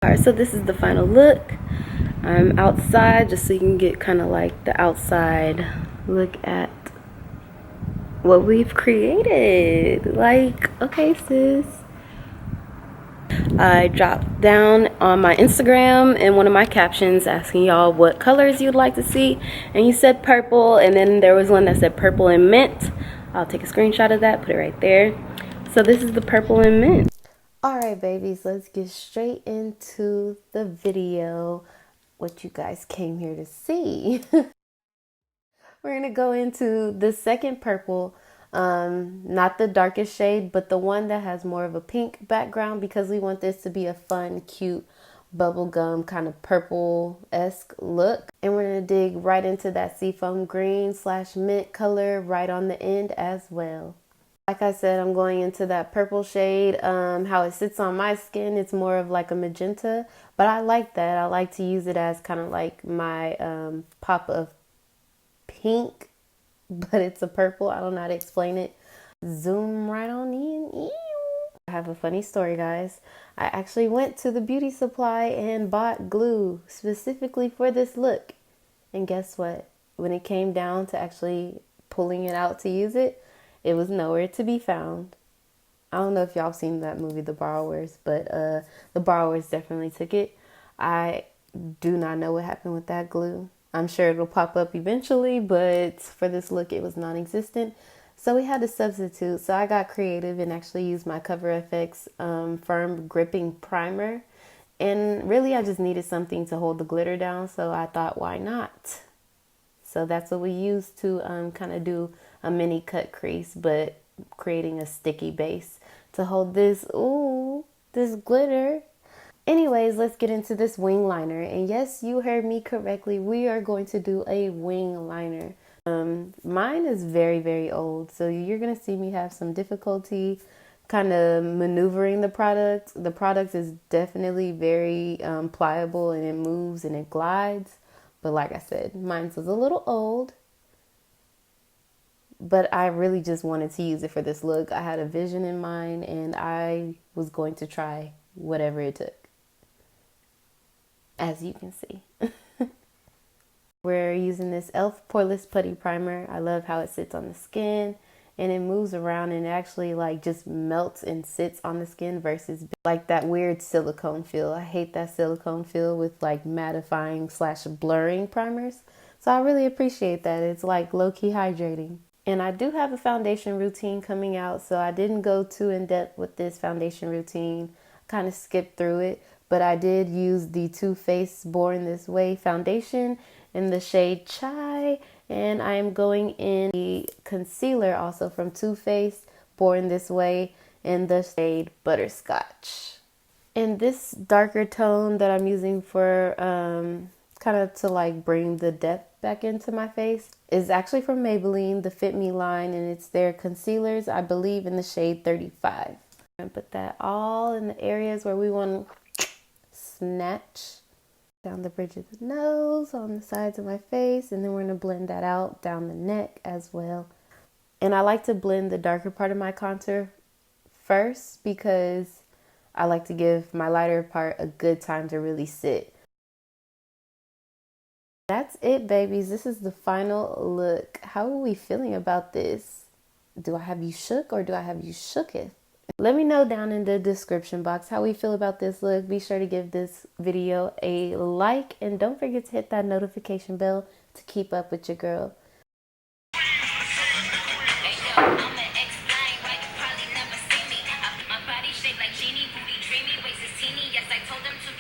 Alright, so this is the final look. I'm outside just so you can get kind of like the outside look at what we've created. Like, okay, sis. I dropped down on my Instagram in one of my captions asking y'all what colors you'd like to see, and you said purple, and then there was one that said purple and mint. I'll take a screenshot of that, put it right there. So this is the purple and mint. Alright, babies, let's get straight into the video, what you guys came here to see. We're gonna go into the second purple, not the darkest shade, but the one that has more of a pink background, because we want this to be a fun, cute, bubblegum kind of purple-esque look. And we're gonna dig right into that seafoam green / mint color right on the end as well. Like I said, I'm going into that purple shade. How it sits on my skin, it's more of like a magenta, but I like that. I like to use it as kind of like my pop of pink, but it's a purple. I don't know how to explain it. Zoom right on in. I have a funny story, guys. I actually went to the beauty supply and bought glue specifically for this look. And guess what? When it came down to actually pulling it out to use it, it was nowhere to be found. I don't know if y'all seen that movie, The Borrowers, but The Borrowers definitely took it. I do not know what happened with that glue. I'm sure it'll pop up eventually, but for this look, it was non-existent. So we had to substitute. So I got creative and actually used my Cover FX Firm Gripping Primer. And really, I just needed something to hold the glitter down. So I thought, why not? So that's what we used to kind of do a mini cut crease, but creating a sticky base to hold this, ooh, this glitter. Anyways, let's get into this wing liner. And yes, you heard me correctly. We are going to do a wing liner. Mine is very, very old, so you're going to see me have some difficulty kind of maneuvering the product. The product is definitely very pliable, and it moves and it glides. But like I said, mine was a little old, but I really just wanted to use it for this look. I had a vision in mind, and I was going to try whatever it took, as you can see. We're using this E.L.F. Poreless Putty Primer. I love how it sits on the skin, and it moves around and actually like just melts and sits on the skin versus like that weird silicone feel. I hate that silicone feel with like mattifying / blurring primers. So I really appreciate that. It's like low-key hydrating. And I do have a foundation routine coming out, so I didn't go too in-depth with this foundation routine. Kind of skipped through it, but I did use the Too Faced Born This Way foundation in the shade Chai, and I'm going in the concealer also from Too Faced Born This Way in the shade Butterscotch. And this darker tone that I'm using for kind of to like bring the depth back into my face is actually from Maybelline, the Fit Me line, and it's their concealers, I believe, in the shade 35. And put that all in the areas where we want to snatch. Down the bridge of the nose, on the sides of my face, and then we're going to blend that out down the neck as well. And I like to blend the darker part of my contour first because I like to give my lighter part a good time to really sit. That's it, babies. This is the final look. How are we feeling about this? Do I have you shook or do I have you shooketh? Let me know down in the description box how we feel about this look. Be sure to give this video a like, and don't forget to hit that notification bell to keep up with your girl. My body shaped like Genie, booty dreamy, waist is teeny. Yes, I told them to